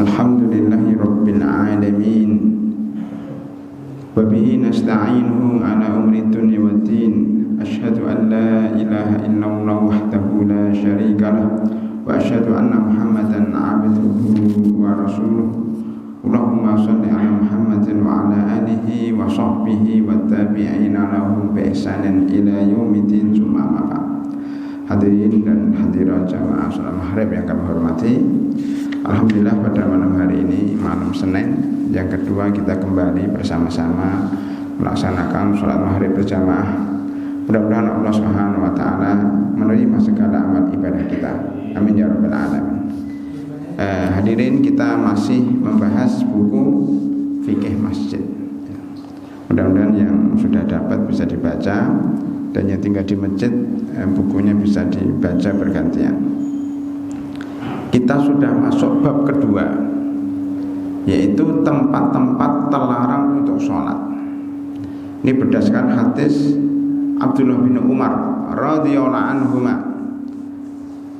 Alhamdulillahi Rabbil Alamin. Wabihi nasta'inuhu ala umri dunya waddin. Ashhadu an la ilaha illallah wahdahu la syarika lah. Wa ashhadu anna Muhammadan abduhu wa rasuluh. Allahumma salli ala Muhammadin wa ala alihi wa sahbihi wa tabi'ina lahum bi ihsanin ila yaumiddin tsumma ma ba'd. Hadirin dan hadirat jamaah salat maghrib yang kami hormati, alhamdulillah pada malam hari ini, malam Senin yang kedua, kita kembali bersama-sama melaksanakan sholat maghrib berjamaah. Mudah-mudahan Allah Subhanahu wa Ta'ala menerima segala amal ibadah kita. Amin ya rabbal alamin. Hadirin, kita masih membahas buku fikih masjid. Mudah-mudahan yang sudah dapat bisa dibaca, dan yang tinggal di masjid bukunya bisa dibaca bergantian. Kita sudah masuk bab kedua, yaitu tempat-tempat terlarang untuk sholat. Ini berdasarkan hadis Abdullah bin Umar radhiyallahu anhuma,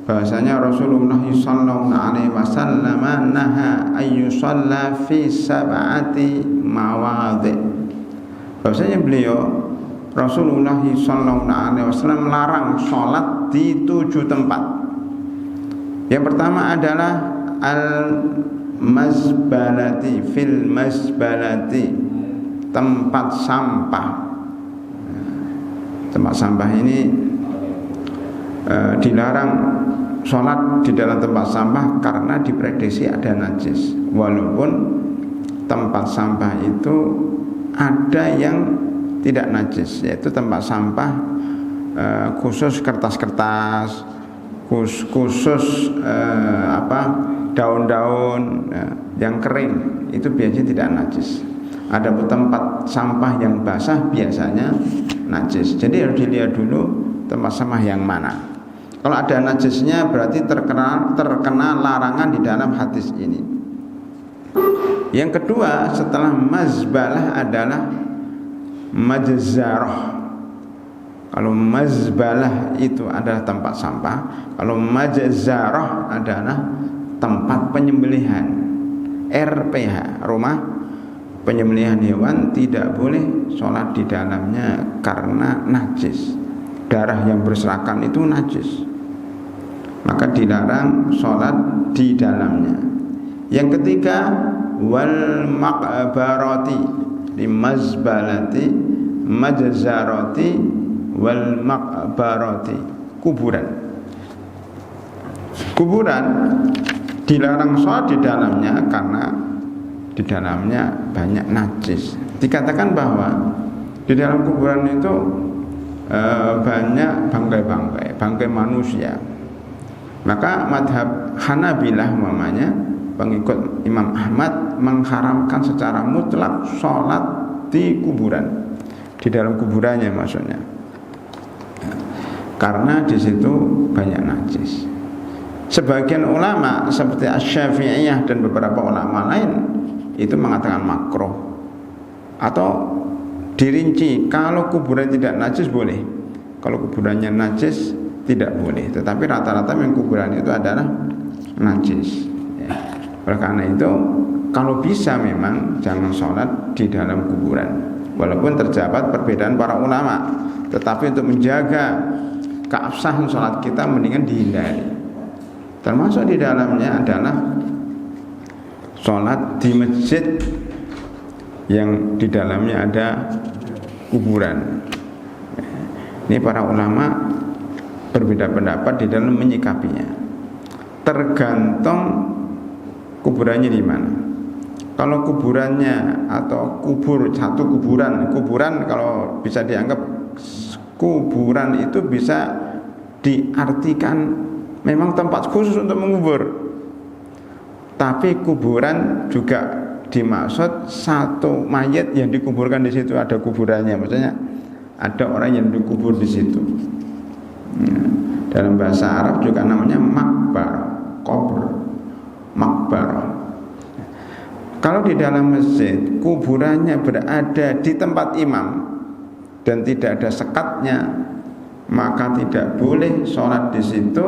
bahwasanya Rasulullah sallallahu alaihi wasallam naha ayyusalla fi sab'ati mawadhi. Bahwasanya beliau Rasulullah sallallahu alaihi wasallam melarang sholat di 7 tempat. Yang pertama adalah al-mazbalati, fil mazbalati, tempat sampah. Tempat sampah ini dilarang sholat di dalam tempat sampah karena diprediksi ada najis. Walaupun tempat sampah itu ada yang tidak najis, yaitu tempat sampah khusus kertas-kertas, khusus daun-daun yang kering, itu biasanya tidak najis. Ada tempat sampah yang basah biasanya najis. Jadi harus dilihat dulu tempat sampah yang mana. Kalau ada najisnya berarti terkena larangan di dalam hadis ini. Yang kedua setelah mazbalah adalah majzarah. Kalau mazbalah itu adalah tempat sampah, kalau majzarah adalah tempat penyembelihan, RPH, rumah penyembelihan hewan. Tidak boleh sholat di dalamnya karena najis. Darah yang berserakan itu najis, maka dilarang sholat di dalamnya. Yang ketiga, wal maqbarati, di mazbalati, majzarati, wal maqbarati, kuburan. Kuburan dilarang sholat di dalamnya karena di dalamnya banyak najis. Dikatakan bahwa di dalam kuburan itu banyak bangkai manusia. Maka madhab Hanabilah umpamanya, pengikut Imam Ahmad, mengharamkan secara mutlak sholat di kuburan, di dalam kuburannya maksudnya, karena di situ banyak najis. Sebagian ulama seperti Asy-Syafi'iyah dan beberapa ulama lain itu mengatakan makruh, atau dirinci, kalau kuburan tidak najis boleh, kalau kuburannya najis tidak boleh. Tetapi rata-rata yang kuburan itu adalah najis ya. Oleh karena itu, kalau bisa memang jangan sholat di dalam kuburan. Walaupun terdapat perbedaan para ulama, tetapi untuk menjaga keabsahan sholat kita mendingan dihindari. Termasuk di dalamnya adalah sholat di masjid yang di dalamnya ada kuburan. Ini para ulama berbeda pendapat di dalam menyikapinya. Tergantung kuburannya di mana. Kalau kuburannya atau satu kuburan kalau bisa dianggap kuburan itu bisa diartikan memang tempat khusus untuk mengubur. Tapi kuburan juga dimaksud satu mayat yang dikuburkan di situ ada kuburannya, maksudnya ada orang yang dikubur di situ. Dalam bahasa Arab juga namanya makbar, kubur, makbar. Kalau di dalam masjid kuburannya berada di tempat imam dan tidak ada sekatnya, maka tidak boleh sholat di situ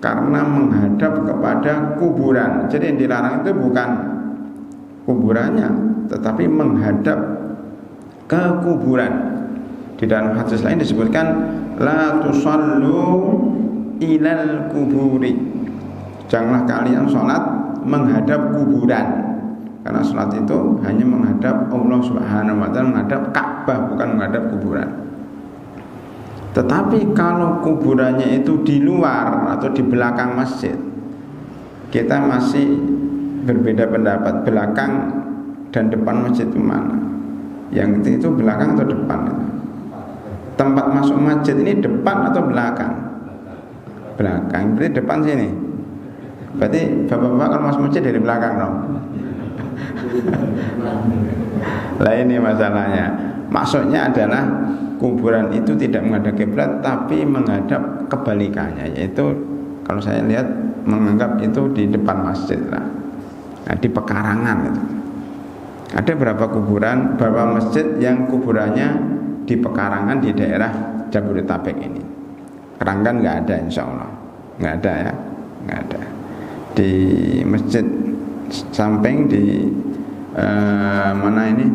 karena menghadap kepada kuburan. Jadi yang dilarang itu bukan kuburannya, tetapi menghadap ke kuburan. Di dalam hadis lain disebutkan la tusallu ilal kuburi, janganlah kalian sholat menghadap kuburan, karena sholat itu hanya menghadap Allah Subhanahu wa ta'ala, menghadap Ka'bah, bukan menghadap kuburan. Tetapi kalau kuburannya itu di luar atau di belakang masjid, kita masih berbeda pendapat, belakang dan depan masjid itu mana? Yang itu belakang atau depan itu? Tempat masuk masjid ini depan atau belakang? Belakang, berarti depan sini. Berarti bapak-bapak kalau masuk masjid dari belakang dong. Lah ini masalahnya. Maksudnya adalah kuburan itu tidak menghadap kiblat tapi menghadap kebalikannya, yaitu kalau saya lihat menganggap itu di depan masjid lah. Nah, di pekarangan itu. Ada beberapa kuburan, beberapa masjid yang kuburannya di pekarangan di daerah Jabodetabek ini. Keranggan nggak ada, insya Allah nggak ada ya, nggak ada. Di masjid samping di mana ini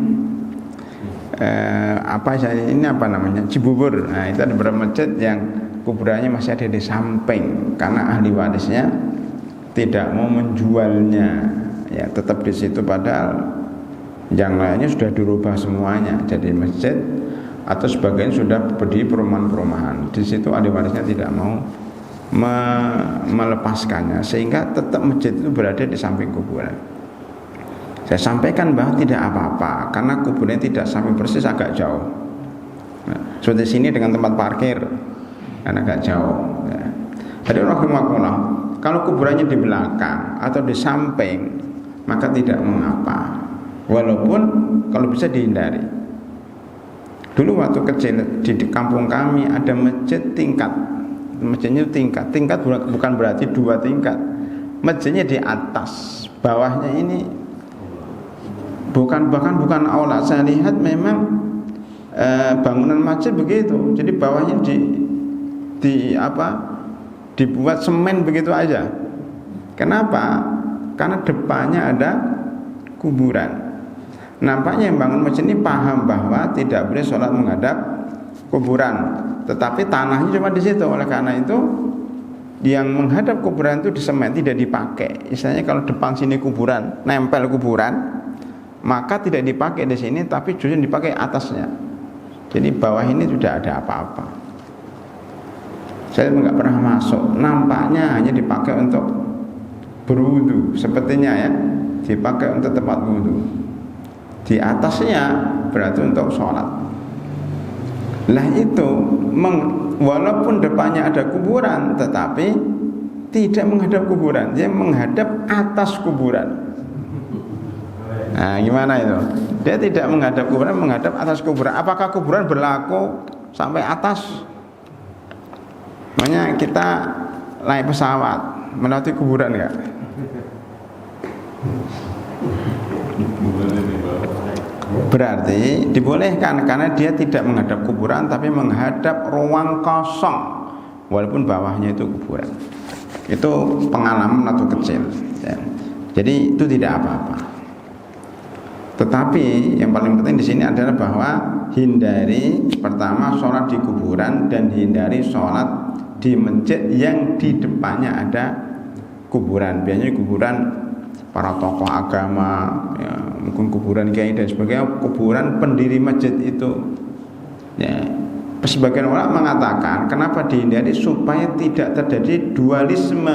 apa saya ini apa namanya Cibubur. Nah itu ada beberapa masjid yang kuburannya masih ada di samping karena ahli warisnya tidak mau menjualnya, ya tetap di situ, padahal yang lainnya sudah dirubah semuanya jadi masjid atau sebagian sudah berdiri perumahan-perumahan. Di situ ahli warisnya tidak mau melepaskannya, sehingga tetap masjid itu berada di samping kuburan. Saya sampaikan bahwa tidak apa-apa karena kuburannya tidak samping persis, agak jauh. Nah, seperti sini dengan tempat parkir kan agak jauh. Ya. Jadi rahimahullah, kalau kuburannya di belakang atau di samping maka tidak mengapa, walaupun kalau bisa dihindari. Dulu waktu kecil di kampung kami ada masjid tingkat. Masjidnya tingkat bukan berarti 2 tingkat. Masjidnya di atas, bawahnya ini bukan aula. Saya lihat memang bangunan masjid begitu. Jadi bawahnya dibuat semen begitu aja. Kenapa? Karena depannya ada kuburan. Nampaknya yang bangun masjid ini paham bahwa tidak boleh sholat menghadap kuburan, tetapi tanahnya cuma di situ. Oleh karena itu, yang menghadap kuburan itu di semen, tidak dipakai. Misalnya kalau depan sini kuburan, nempel kuburan, maka tidak dipakai di sini, tapi justru dipakai atasnya. Jadi bawah ini tidak ada apa-apa. Saya nggak pernah masuk. Nampaknya hanya dipakai untuk berwudu, sepertinya ya, dipakai untuk tempat wudu. Di atasnya berarti untuk sholat. Lah itu walaupun depannya ada kuburan, tetapi tidak menghadap kuburan, dia menghadap atas kuburan. Nah gimana itu? Dia tidak menghadap kuburan, menghadap atas kuburan. Apakah kuburan berlaku sampai atas? Makanya kita naik pesawat melewati kuburan enggak? Berarti dibolehkan karena dia tidak menghadap kuburan tapi menghadap ruang kosong, walaupun bawahnya itu kuburan. Itu pengalaman waktu kecil ya. Jadi itu tidak apa-apa. Tetapi yang paling penting di sini adalah bahwa hindari pertama sholat di kuburan dan hindari sholat di masjid yang di depannya ada kuburan. Biasanya kuburan para tokoh agama, ya, mungkin kuburan kiai dan sebagainya, kuburan pendiri masjid itu. Ya, sebagian ulama mengatakan kenapa dihindari supaya tidak terjadi dualisme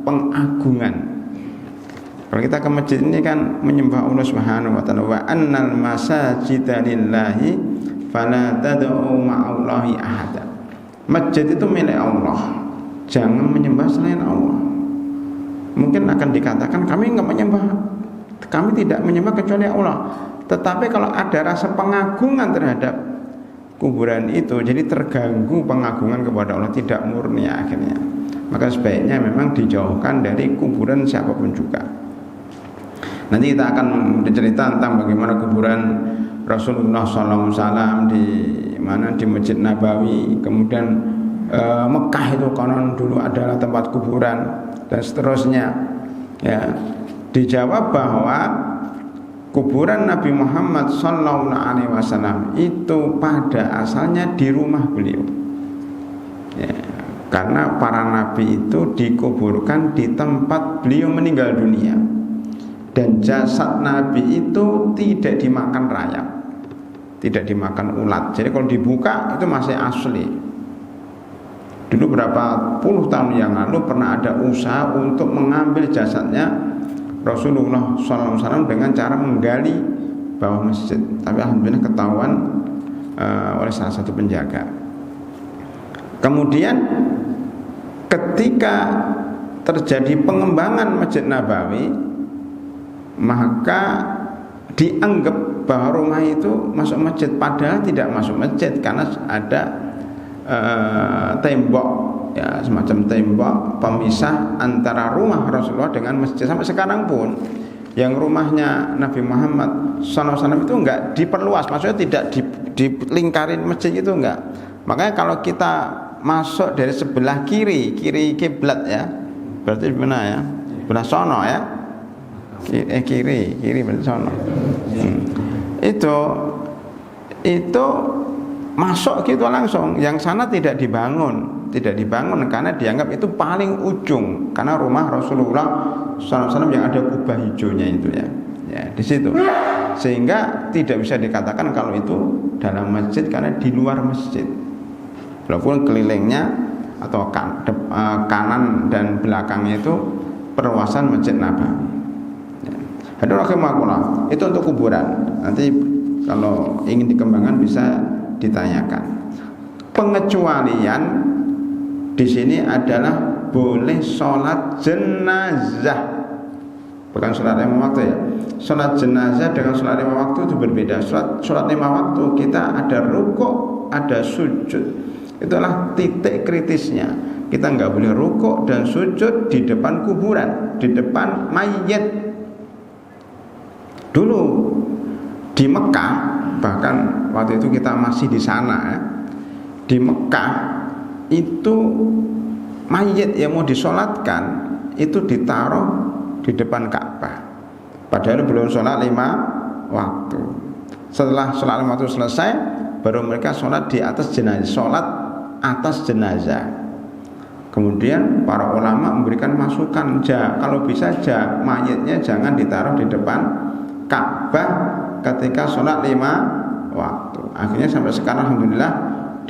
pengagungan. Kalau kita ke masjid ini kan menyembah Allah Subhanahu wa taala, wa annal masajida lillahi fala tad'u ma'allahi ahada. Masjid itu milik Allah, jangan menyembah selain Allah. Mungkin akan dikatakan kami tidak menyembah kecuali Allah. Tetapi kalau ada rasa pengagungan terhadap kuburan itu, jadi terganggu pengagungan kepada Allah, tidak murni akhirnya. Maka sebaiknya memang dijauhkan dari kuburan siapapun juga. Nanti kita akan bercerita tentang bagaimana kuburan Rasulullah SAW di mana, di Masjid Nabawi, kemudian Mekah itu konon dulu adalah tempat kuburan dan seterusnya. Ya, dijawab bahwa kuburan Nabi Muhammad SAW itu pada asalnya di rumah beliau. Ya, karena para nabi itu dikuburkan di tempat beliau meninggal dunia, dan jasad nabi itu tidak dimakan rayap, tidak dimakan ulat. Jadi kalau dibuka itu masih asli. Dulu berapa puluh tahun yang lalu pernah ada usaha untuk mengambil jasadnya Rasulullah SAW dengan cara menggali bawah masjid, tapi alhamdulillah ketahuan oleh salah satu penjaga. Kemudian ketika terjadi pengembangan Masjid Nabawi, maka dianggap bahwa rumah itu masuk masjid, padahal tidak masuk masjid karena ada tembok, ya, semacam tembok pemisah antara rumah Rasulullah dengan masjid. Sampai sekarang pun yang rumahnya Nabi Muhammad SAW itu enggak diperluas, maksudnya tidak dilingkarin masjid itu enggak. Makanya kalau kita masuk dari sebelah kiri kiblat, ya, berarti di mana ya? Belah sono, ya. Kiri berarti sono. Itu masuk gitu langsung. Yang sana tidak dibangun karena dianggap itu paling ujung, karena rumah Rasulullah SAW yang ada kubah hijaunya itu, ya. Ya, di situ. Sehingga tidak bisa dikatakan kalau itu dalam masjid karena di luar masjid. Walaupun kelilingnya atau kanan dan belakangnya itu perluasan Masjid Nabawi. Hadirin rahimakumullah, itu untuk kuburan. Nanti kalau ingin dikembangkan bisa ditanyakan. Pengecualian di sini adalah boleh sholat jenazah, bukan sholat lima waktu, ya. Sholat jenazah dengan sholat lima waktu itu berbeda. Sholat lima waktu kita ada rukuk, ada sujud. Itulah titik kritisnya. Kita nggak boleh rukuk dan sujud di depan kuburan, di depan mayit. Dulu di Mekah, bahkan waktu itu kita masih di sana, ya. Di Mekah itu mayit yang mau disolatkan itu ditaruh di depan Ka'bah, padahal belum sholat lima waktu. Setelah sholat lima waktu selesai, baru mereka sholat di atas jenazah, sholat atas jenazah. Kemudian para ulama memberikan masukan, kalau bisa mayitnya jangan ditaruh di depan Ka'bah ketika sholat lima waktu. Akhirnya sampai sekarang alhamdulillah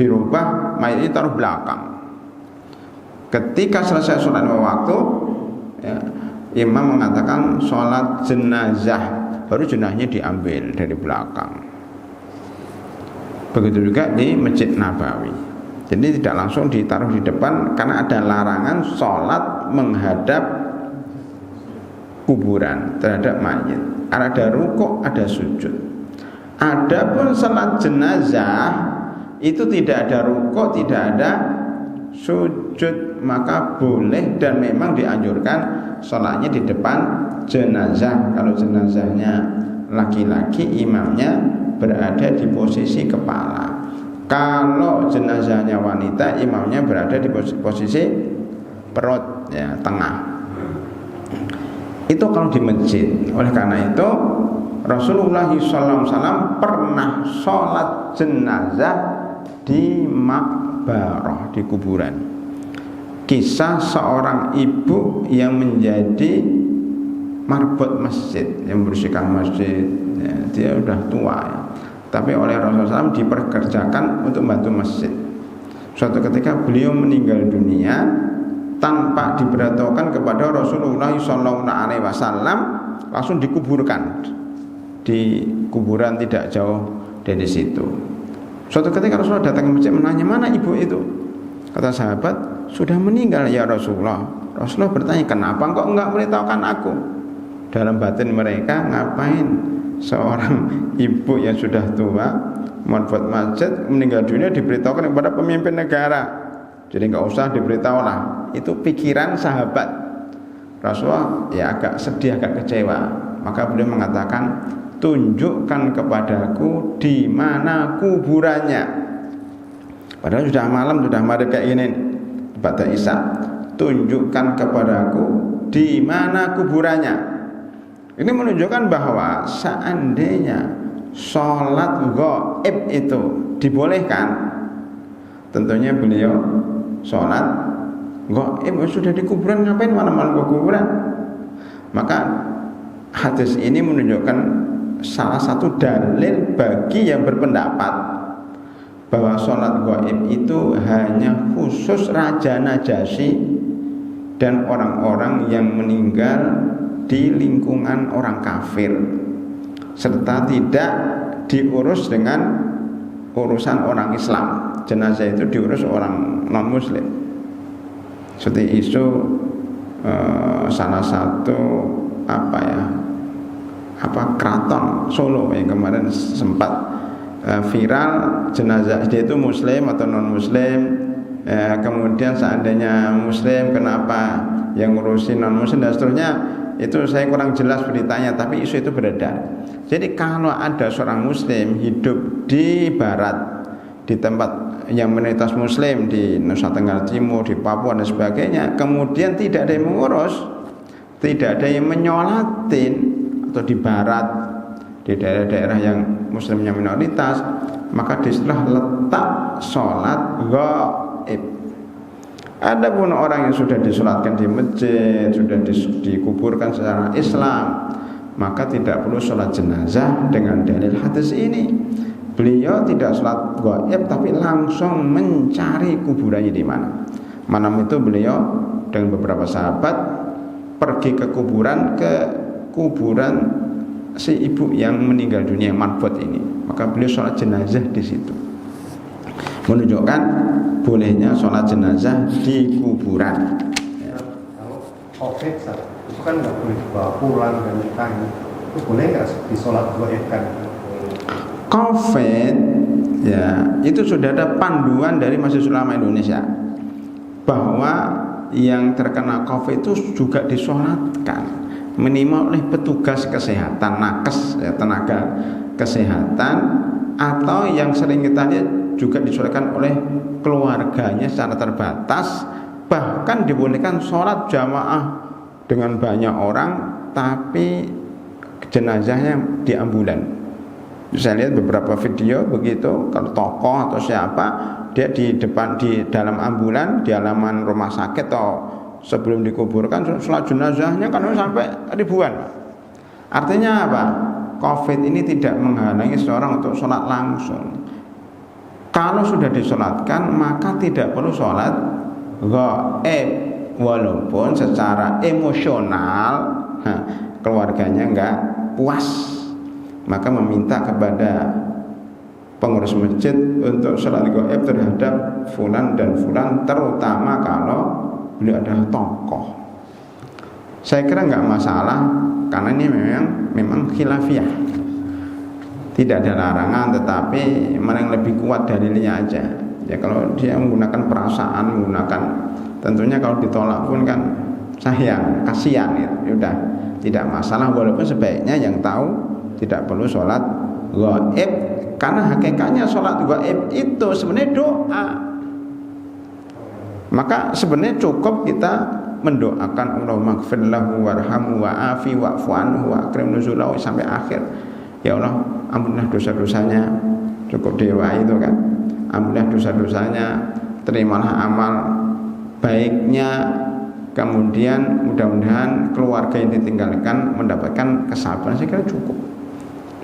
dirubah, mayitnya taruh belakang. Ketika selesai sholat lima waktu, ya, imam mengatakan sholat jenazah, baru jenazahnya diambil dari belakang. Begitu juga di Masjid Nabawi. Jadi tidak langsung ditaruh di depan karena ada larangan sholat menghadap kuburan terhadap mayit. Ada rukuk, ada sujud. Adapun sholat jenazah itu tidak ada rukuk, tidak ada sujud, maka boleh dan memang dianjurkan sholatnya di depan jenazah. Kalau jenazahnya laki-laki, imamnya berada di posisi kepala. Kalau jenazahnya wanita, imamnya berada di posisi perut, ya, tengah. Itu kalau di masjid. Oleh karena itu Rasulullah SAW pernah sholat jenazah di makbarah, di kuburan. Kisah seorang ibu yang menjadi marbot masjid, yang membersihkan masjid, ya, dia sudah tua, ya. Tapi oleh Rasulullah SAW diperkerjakan untuk membantu masjid. Suatu ketika beliau meninggal dunia tanpa diberitahukan kepada Rasulullah SAW, langsung dikuburkan di kuburan tidak jauh dari situ. Suatu ketika Rasulullah datang ke masjid menanya, mana ibu itu? Kata sahabat, sudah meninggal ya Rasulullah. Rasulullah bertanya, kenapa kok enggak memberitahukan aku? Dalam batin mereka, ngapain seorang ibu yang sudah tua membuat masjid meninggal dunia diberitahukan kepada pemimpin negara? Jadi nggak usah diberitahu lah. Itu pikiran sahabat. Rasulullah ya agak sedih, agak kecewa. Maka beliau mengatakan, tunjukkan kepadaku di mana kuburannya. Padahal sudah malam, sudah maghrib kayak gini. Pada Isya, tunjukkan kepadaku di mana kuburannya. Ini menunjukkan bahwa seandainya sholat gaib itu dibolehkan, tentunya beliau sholat gaib sudah di kuburan, ngapain malam-malam ke kuburan? Maka hadis ini menunjukkan salah satu dalil bagi yang berpendapat bahwa sholat gaib itu hanya khusus Raja Najasyi dan orang-orang yang meninggal di lingkungan orang kafir, serta tidak diurus dengan urusan orang Islam. Jenazah itu diurus orang non muslim. Seperti isu salah satu keraton Solo yang kemarin sempat viral, jenazah dia itu muslim atau non muslim. Kemudian seandainya muslim, kenapa yang ngurusin non muslim dan seterusnya. Itu saya kurang jelas beritanya, tapi isu itu beredar. Jadi kalau ada seorang muslim hidup di barat, di tempat yang minoritas muslim di Nusa Tenggara Timur, di Papua dan sebagainya, kemudian tidak ada yang mengurus, tidak ada yang menyolatin, atau di barat, di daerah-daerah yang muslimnya minoritas, maka disitulah letak sholat gaib. Adapun orang yang sudah disolatkan di masjid, sudah dikuburkan secara Islam, maka tidak perlu sholat jenazah dengan dalil hadis ini. Beliau tidak sholat gaib, tapi langsung mencari kuburannya di mana. Malam itu beliau dengan beberapa sahabat pergi ke kuburan si ibu yang meninggal dunia, marfut ini. Maka beliau sholat jenazah di situ, menunjukkan bolehnya sholat jenazah di kuburan. Kalau COVID itu kan nggak boleh dibawa pulang dan nikahin, itu boleh nggak disolat gaibkan? COVID ya itu sudah ada panduan dari Majelis Ulama Indonesia bahwa yang terkena COVID itu juga disolatkan minimal oleh petugas kesehatan, nakes ya, tenaga kesehatan, atau yang sering kita lihat juga disolatkan oleh keluarganya secara terbatas. Bahkan dibolehkan sholat jamaah dengan banyak orang, tapi jenazahnya di ambulan. Saya lihat beberapa video begitu, kalau tokoh atau siapa, dia di dalam ambulan, di halaman rumah sakit atau sebelum dikuburkan, sholat jenazahnya kan sampai ribuan. Artinya apa? COVID ini tidak menghalangi seorang untuk sholat langsung. Kalau sudah disolatkan, maka tidak perlu sholat gaib, walaupun secara emosional keluarganya enggak puas, maka meminta kepada pengurus masjid untuk sholat gaib terhadap fulan dan fulan, terutama kalau beliau adalah tokoh. Saya kira enggak masalah, karena ini memang khilafiyah, tidak ada larangan, tetapi mana yang lebih kuat dalilnya aja. Ya kalau dia menggunakan perasaan, tentunya kalau ditolak pun kan sayang, kasihan gitu. Udah tidak masalah, walaupun sebaiknya yang tahu tidak perlu sholat gaib, karena hakikatnya sholat gaib itu sebenarnya doa. Maka sebenarnya cukup kita mendoakan Allahumma ighfir lahu warhamhu wa'afi wa'fu anhu wa akrim nuzulahu sampai akhir. Ya Allah, ampunilah dosa-dosanya, cukup doa itu kan. Ampunilah dosa-dosanya, terimalah amal baiknya, kemudian mudah-mudahan keluarga yang ditinggalkan mendapatkan kesabaran. Saya kira cukup.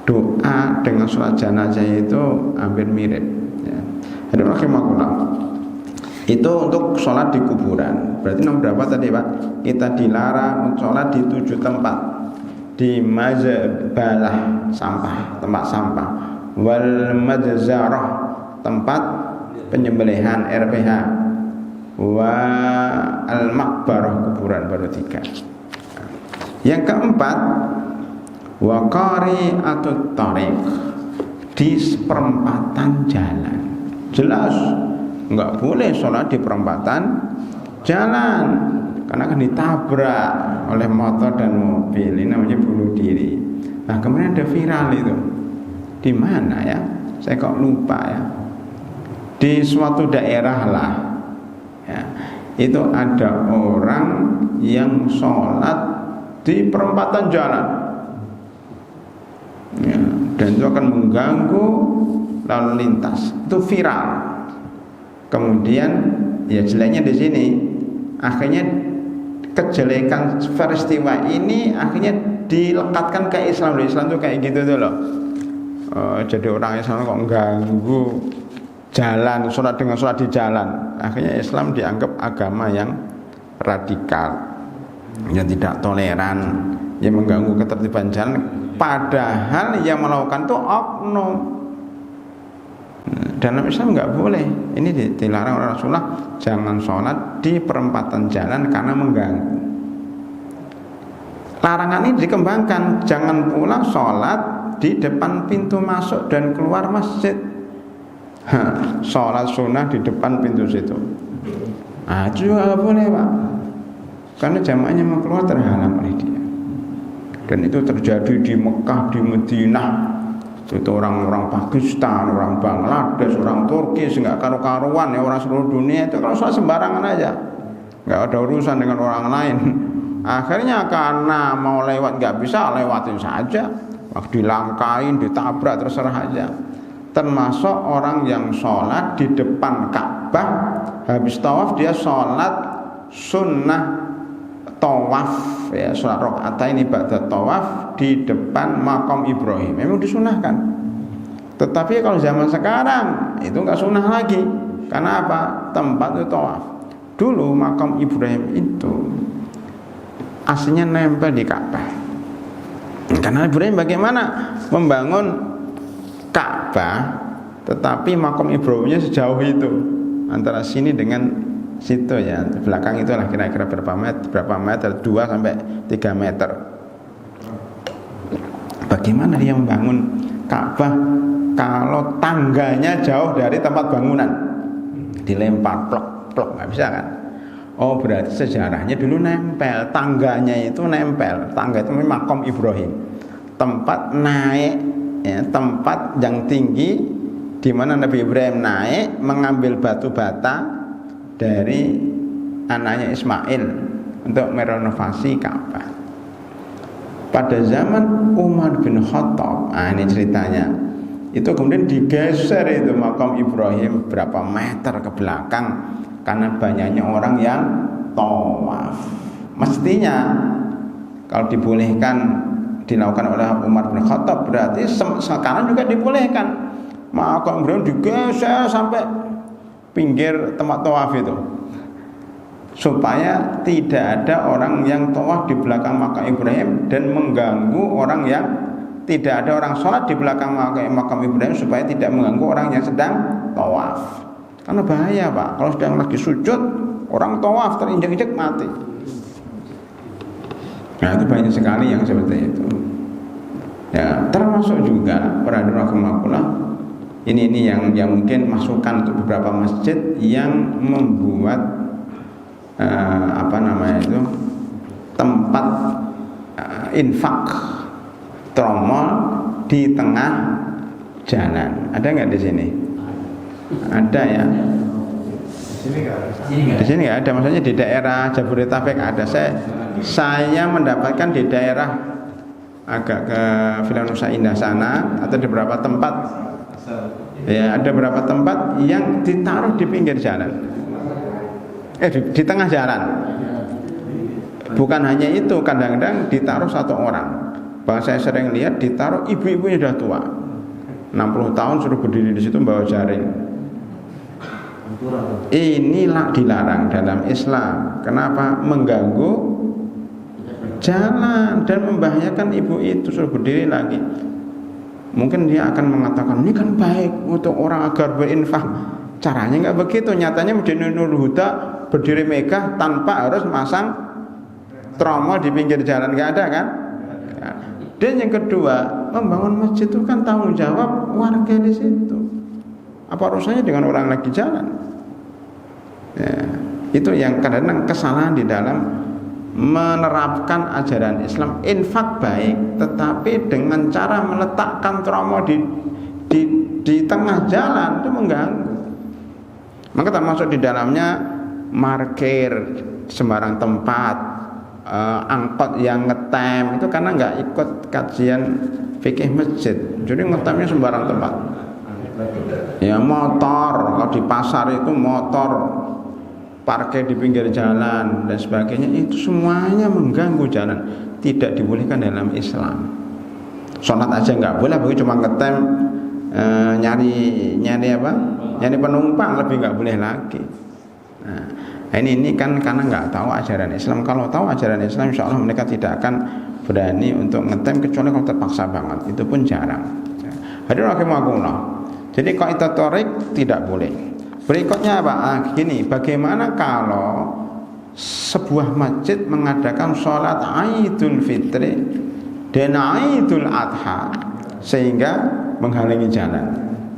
Doa dengan sholat jenazah itu hampir mirip ya. Itu untuk sholat di kuburan. Berarti nomor berapa tadi Pak? Kita dilarang sholat di 7 tempat. Di mazbalah, sampah, tempat sampah, wal madzarah, tempat penyembelihan RPH, wa al maqbarah, kuburan, baru 3. Yang keempat, wa qari'atut thariq, di perempatan jalan. Jelas enggak boleh sholat di perempatan jalan, karena akan ditabrak oleh motor dan mobil. Ini namanya bunuh diri. Nah kemudian ada viral itu, di mana ya? Saya kok lupa ya. di suatu daerah lah, ya, itu ada orang yang sholat di perempatan jalan, ya, dan itu akan mengganggu lalu lintas. Itu viral. Kemudian ya jeleknya di sini, akhirnya kejelekan peristiwa ini akhirnya dilekatkan ke Islam. Di Islam tuh kayak gitu tuh loh. Jadi orang Islam kok ganggu jalan, sholat dengan sholat di jalan. Akhirnya Islam dianggap agama yang radikal, yang tidak toleran, yang mengganggu ketertiban jalan. Padahal yang melakukan itu oknum. Dalam Islam nggak boleh. Ini dilarang oleh Rasulullah, jangan sholat di perempatan jalan karena mengganggu. Larangan ini dikembangkan, jangan pula sholat di depan pintu masuk dan keluar masjid. Sholat sunnah di depan pintu situ, nah itu juga nggak boleh Pak, karena jamaahnya mau keluar terhalang oleh dia. Dan itu terjadi di Mekah, di Madinah. Itu orang-orang Pakistan, orang Bangladesh, orang Turki, nggak karu-karuan ya, orang seluruh dunia itu kalau sholat sembarangan aja, nggak ada urusan dengan orang lain. Akhirnya karena mau lewat nggak bisa, lewatin saja, dilangkain, ditabrak, terserah aja. Termasuk orang yang sholat di depan Ka'bah, habis tawaf dia sholat sunnah tawaf, ya, sholat rakaat ini ba'da tawaf di depan makam Ibrahim. Memang disunahkan. Tetapi kalau zaman sekarang itu nggak sunnah lagi. Karena apa? Tempat itu tawaf. Dulu makam Ibrahim itu aslinya nempel di Ka'bah. Karena Ibrahim bagaimana membangun Ka'bah, tetapi makam Ibrahimnya sejauh itu, antara sini dengan situ ya, belakang itulah kira-kira berapa meter, 2 sampai 3 meter. Bagaimana dia membangun Ka'bah kalau tangganya jauh dari tempat bangunan, dilempar plok nggak bisa kan? Oh berarti sejarahnya dulu nempel, tangganya itu nempel, tangga itu memang makam Ibrahim, tempat naik, ya, tempat yang tinggi di mana Nabi Ibrahim naik mengambil batu bata dari anaknya Ismail untuk merenovasi Ka'bah. Pada zaman Umar bin Khattab, ini ceritanya, itu kemudian digeser itu makam Ibrahim berapa meter ke belakang karena banyaknya orang yang tawaf. Mestinya kalau dibolehkan dilakukan oleh Umar bin Khattab, berarti sekarang juga dibolehkan. Maka kemudian digeser sampai pinggir tempat tawaf itu, supaya tidak ada orang yang tawaf di belakang makam Ibrahim dan mengganggu orang yang tidak ada orang sholat di belakang makam Ibrahim, supaya tidak mengganggu orang yang sedang tawaf. Karena bahaya Pak, kalau sedang lagi sujud orang tawaf terinjak-injak mati. Nah itu banyak sekali yang seperti itu. Ya, termasuk juga perhatian rahimakumullah, ini yang mungkin masukan untuk beberapa masjid yang membuat tempat infak tromol di tengah jalan. Ada nggak di sini? Ada ya. Di sini nggak ada. Maksudnya di daerah Jabodetabek ada. Saya mendapatkan di daerah agak ke Villa Nusa Indah sana, atau di beberapa tempat. Ya, ada beberapa tempat yang ditaruh di pinggir jalan. Di tengah jalan. Bukan hanya itu, kadang-kadang ditaruh satu orang. Bahkan saya sering lihat ditaruh ibu-ibunya sudah tua, 60 tahun suruh berdiri di situ bawa jaring. Inilah dilarang dalam Islam. Kenapa? Mengganggu jalan dan membahayakan ibu itu, suruh berdiri lagi. Mungkin dia akan mengatakan ini kan baik untuk orang agar berinfak. Caranya nggak begitu. Nyatanya Masjid Nurul Huda berdiri megah tanpa harus masang tromol di pinggir jalan, nggak ada kan? Dan yang kedua, membangun masjid itu kan tanggung jawab warga di situ. Apa urusannya dengan orang lagi jalan? Ya, itu yang kadang-kadang kesalahan di dalam menerapkan ajaran Islam. Infak baik, tetapi dengan cara meletakkan tromol di tengah jalan itu mengganggu. Maka termasuk di dalamnya parkir sembarang tempat, angkot yang ngetem itu karena nggak ikut kajian fikih masjid, jadi ngetemnya sembarang tempat. Ya motor, kalau di pasar itu motor parkir di pinggir jalan dan sebagainya, itu semuanya mengganggu jalan, tidak dibolehkan dalam Islam. Sholat aja nggak boleh, begitu cuma ngetem, nyari penumpang lebih nggak boleh lagi. Nah, ini kan karena nggak tahu ajaran Islam. Kalau tahu ajaran Islam, insya Allah mereka tidak akan berani untuk ngetem kecuali kalau terpaksa banget. Itu pun jarang. Hadirin rahimakumullah. Jadi kaidah tarik tidak boleh. Berikutnya apa? Gini, bagaimana kalau sebuah masjid mengadakan sholat Idul Fitri dan Idul Adha sehingga menghalangi jalan?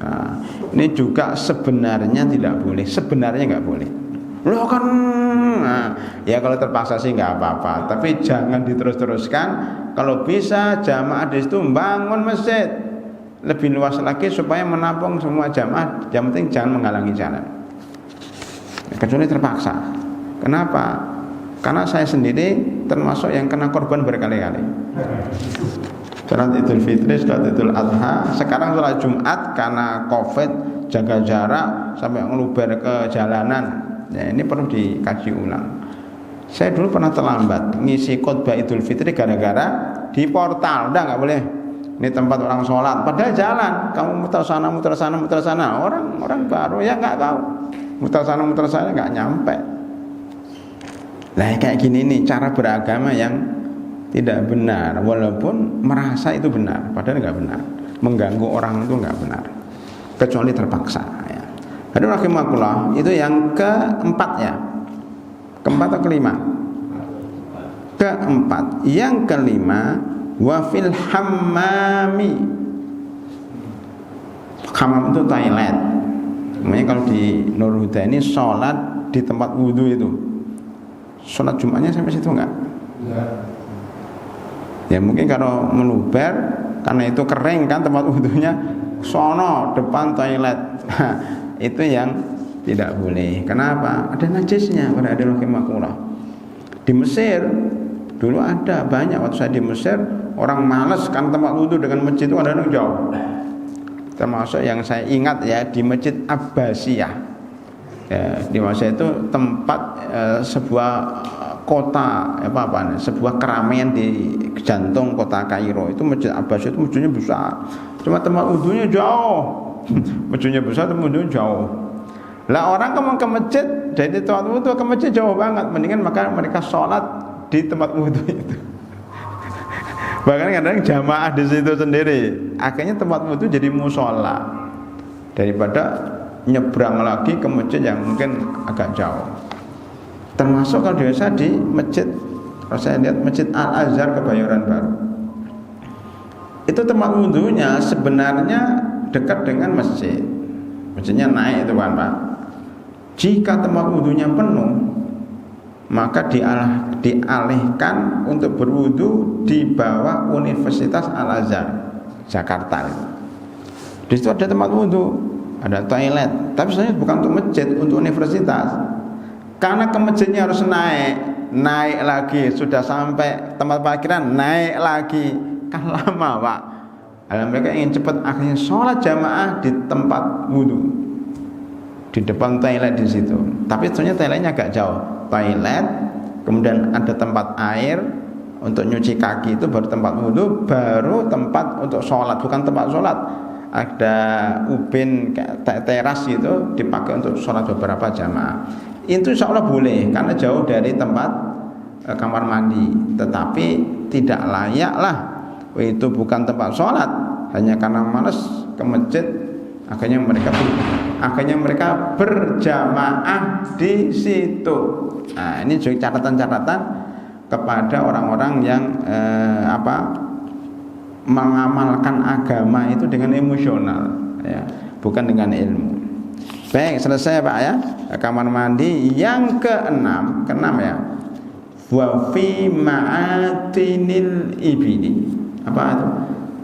Nah, ini juga sebenarnya tidak boleh. Sebenarnya nggak boleh. Loh kan, ya kalau terpaksa sih nggak apa-apa. Tapi jangan diterus-teruskan. Kalau bisa jamaah di situ bangun masjid lebih luas lagi supaya menampung semua jamaah. Yang penting jangan menghalangi jalan, kecuali terpaksa. Kenapa? Karena saya sendiri termasuk yang kena korban berkali-kali. Sholat Idul Fitri, sholat Idul Adha, sekarang sholat Jumat karena Covid, jaga jarak sampai ngeluber ke jalanan. Ya, ini perlu dikaji ulang. Saya dulu pernah terlambat ngisi khotbah Idul Fitri gara-gara di portal, udah nggak boleh. Ini tempat orang sholat, padahal jalan. Kamu muter sana, muter sana, muter sana. Orang baru ya nggak tahu. Muter sana, muter sana nggak nyampe. Nah kayak gini nih cara beragama yang tidak benar, walaupun merasa itu benar, padahal nggak benar. Mengganggu orang itu nggak benar, kecuali terpaksa. Ya. Hadirin rahimakumullah, itu yang keempat ya. Keempat atau kelima? Keempat. Yang kelima, wafil hammami. Hammam itu toilet. Makanya kalau di Nur Huda ini sholat di tempat wudhu itu, sholat Jumatnya sampai situ enggak? Ya mungkin kalau meluber karena itu kering kan tempat wudhunya, sono depan toilet. Itu yang tidak boleh. Kenapa? Ada najisnya. Pada ada rahimakumullah. Di Mesir dulu ada banyak, waktu saya di Mesir orang malas kan tempat wudhu dengan masjid itu ada yang jauh. Termasuk yang saya ingat ya di Masjid Abbasiyah. Ya, di masa itu tempat sebuah kota sebuah keramaian di jantung kota Kairo. Itu Masjid Abbasiyah, itu masjidnya besar. Cuma tempat wudhunya jauh. Masjidnya besar, tempat wudhunya jauh. Lah orang kalau ke masjid dari tempat wudhu ke masjid jauh banget. Mendingan maka mereka sholat di tempat wudhu itu. Bahkan kadang jamaah di situ sendiri. Akhirnya tempat wudhu jadi musola daripada nyebrang lagi ke masjid yang mungkin agak jauh. Termasuk kalau biasa di masjid, kalau saya lihat Masjid Al-Azhar Kebayoran Baru, itu tempat wudhunya sebenarnya dekat dengan masjid. Masjidnya naik itu kan Pak. Jika tempat wudhunya penuh, maka dialihkan untuk berwudu di bawah Universitas Al-Azhar Jakarta. Di situ ada tempat wudu, ada toilet, tapi sebenarnya bukan untuk masjid, untuk universitas. Karena ke masjidnya harus naik lagi, sudah sampai tempat parkiran naik lagi, kan lama Pak. Mereka ingin cepat, akhirnya sholat jamaah di tempat wudu, di depan toilet di situ. Tapi sebenarnya toiletnya agak jauh. Toilet, kemudian ada tempat air untuk nyuci kaki, itu baru tempat wudhu, baru tempat untuk sholat, bukan tempat sholat. Ada ubin teras itu dipakai untuk sholat beberapa jamaah. Itu insya Allah boleh karena jauh dari tempat kamar mandi, tetapi tidak layak lah. Itu bukan tempat sholat, hanya karena malas ke masjid. Akhirnya mereka berjamaah di situ. Nah, ini juga catatan-catatan kepada orang-orang yang mengamalkan agama itu dengan emosional, ya, bukan dengan ilmu. Baik, selesai Pak ya. Kamar mandi yang keenam ya. Wa fi ma'atinil ibili. Apa itu?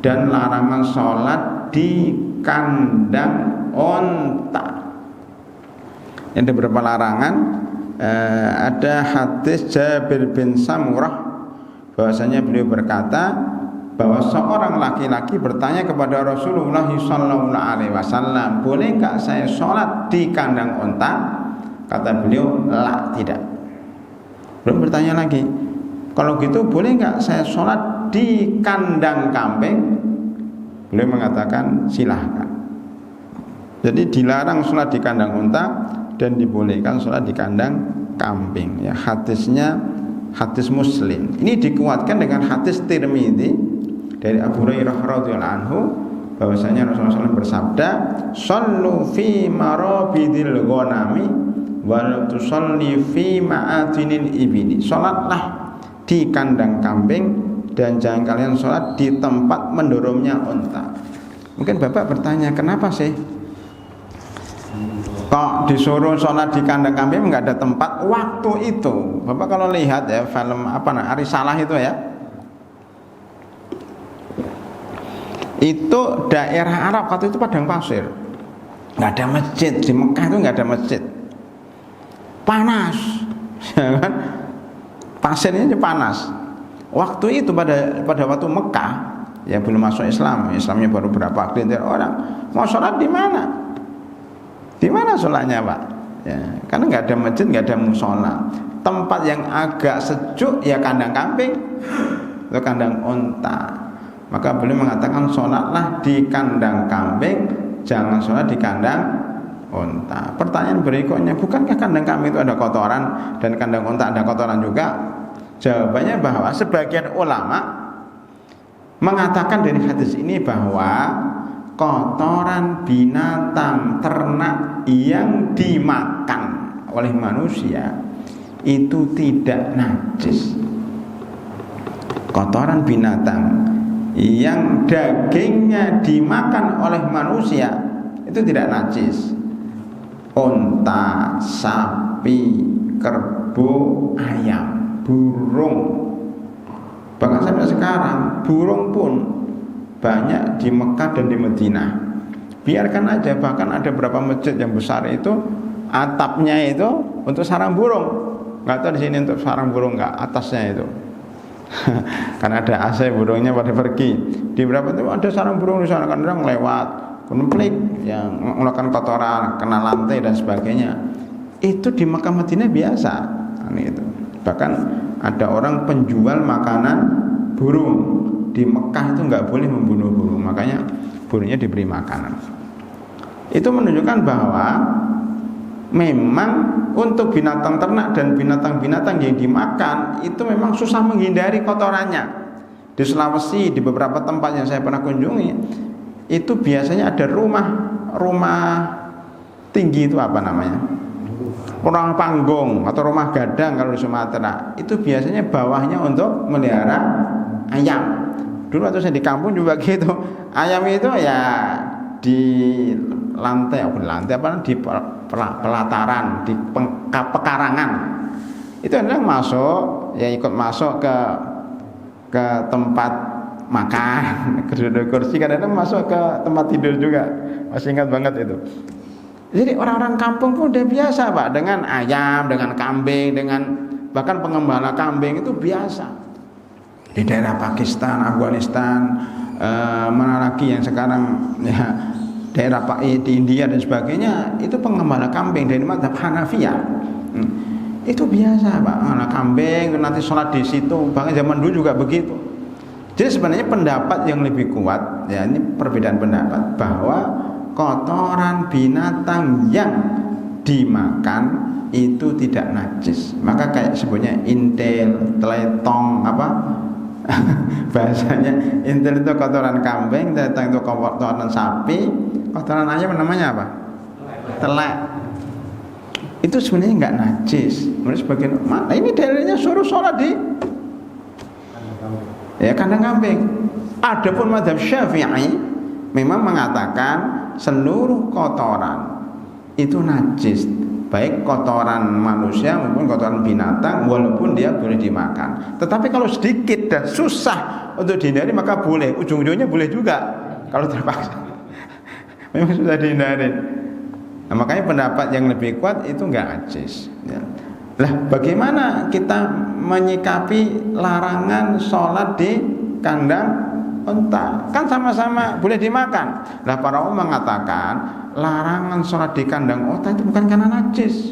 Dan larangan sholat di kandang onta. Yang ada beberapa larangan. Ada hadis Jabir bin Samurah bahwasanya beliau berkata bahwa seorang laki-laki bertanya kepada Rasulullah SAW, boleh enggak saya sholat di kandang unta? Kata beliau, la, tidak. Beliau bertanya lagi, kalau gitu boleh enggak saya sholat di kandang kambing? Beliau mengatakan silahkan. Jadi dilarang sholat di kandang unta dan dibolehkan sholat di kandang kambing. Ya, hadisnya hadis Muslim. Ini dikuatkan dengan hadis Tirmidzi dari Abu Hurairah radhiyallahu anhu bahwasanya Rasulullah SAW bersabda, "Shallu fi marabidil ghanami wa la tusalli fi ma'atinil ibni." Salatlah di kandang kambing dan jangan kalian salat di tempat mendorongnya unta. Mungkin Bapak bertanya, kenapa sih kok disuruh sholat di kandang kambing nggak ada tempat waktu itu? Bapak kalau lihat ya film Arisalah itu ya, itu daerah Arab waktu itu padang pasir, nggak ada masjid. Di Mekah itu nggak ada masjid, panas, ya kan? Pasirnya panas. Waktu itu pada waktu Mekah ya belum masuk Islam, Islamnya baru berapa gelintir orang. Mau sholat di mana? Di mana sholatnya Pak? Ya, karena nggak ada masjid, nggak ada musola. Tempat yang agak sejuk ya kandang kambing atau kandang unta. Maka beliau mengatakan sholatlah di kandang kambing, jangan sholat di kandang unta. Pertanyaan berikutnya, bukankah kandang kambing itu ada kotoran dan kandang unta ada kotoran juga? Jawabannya bahwa sebagian ulama mengatakan dari hadis ini bahwa kotoran binatang ternak yang dimakan oleh manusia itu tidak najis. Kotoran binatang yang dagingnya dimakan oleh manusia itu tidak najis. Unta, sapi, kerbau, ayam, burung. Bahkan sampai sekarang burung pun banyak di Mekah dan di Madinah. Biarkan aja, bahkan ada beberapa masjid yang besar itu atapnya itu untuk sarang burung. Nggak tahu di sini untuk sarang burung nggak, atasnya itu. Karena ada AC, burungnya pada pergi. Di beberapa itu ada sarang burung di sana, kadang lewat konflik yang melakukan kotoran, kena lantai dan sebagainya. Itu di Mekah Madinah biasa. Itu. Bahkan ada orang penjual makanan burung. Di Mekah itu nggak boleh membunuh burung, makanya burungnya diberi makanan. Itu menunjukkan bahwa memang untuk binatang ternak dan binatang-binatang yang dimakan itu memang susah menghindari kotorannya. Di Sulawesi, di beberapa tempat yang saya pernah kunjungi, itu biasanya ada rumah tinggi, itu apa namanya? Rumah panggung atau rumah gadang kalau di Sumatera. Itu biasanya bawahnya untuk melihara ayam. Dulu waktu saya di kampung juga gitu. Ayam itu ya di lantai di pelataran, di pekarangan. Itu kadang masuk, ya ikut masuk ke tempat makan, ke kursi, kadang-kadang masuk ke tempat tidur juga. Masih ingat banget itu. Jadi orang-orang kampung pun udah biasa Pak dengan ayam, dengan kambing, dengan bahkan pengembala kambing itu biasa. Di daerah Pakistan, Afghanistan, mana lagi yang sekarang ya daerah di India dan sebagainya, itu pengembala kambing dari mazhab Hanafiyah. Itu biasa Pak, anak kambing nanti sholat di situ, bahkan zaman dulu juga begitu. Jadi sebenarnya pendapat yang lebih kuat, ya ini perbedaan pendapat, bahwa kotoran binatang yang dimakan itu tidak najis. Maka kayak sebutnya intel, teletong, bahasanya intel itu kotoran kambing, teletong itu kotoran sapi, kotoran ayam namanya apa? Telek. Itu sebenarnya nggak najis. Menurut sebagian mana ini dalilnya suruh sholat di kandang kambing. Adapun mazhab Syafi'i memang mengatakan seluruh kotoran itu najis, baik kotoran manusia maupun kotoran binatang, walaupun dia boleh dimakan. Tetapi kalau sedikit dan susah untuk dihindari maka boleh, ujung-ujungnya boleh juga kalau terpaksa. Memang susah dihindari. Nah, makanya pendapat yang lebih kuat itu enggak najis. Ya. Lah, bagaimana kita menyikapi larangan sholat di kandang unta? Kan sama-sama boleh dimakan. Lah, para ulama mengatakan larangan sholat di kandang unta itu bukan karena najis.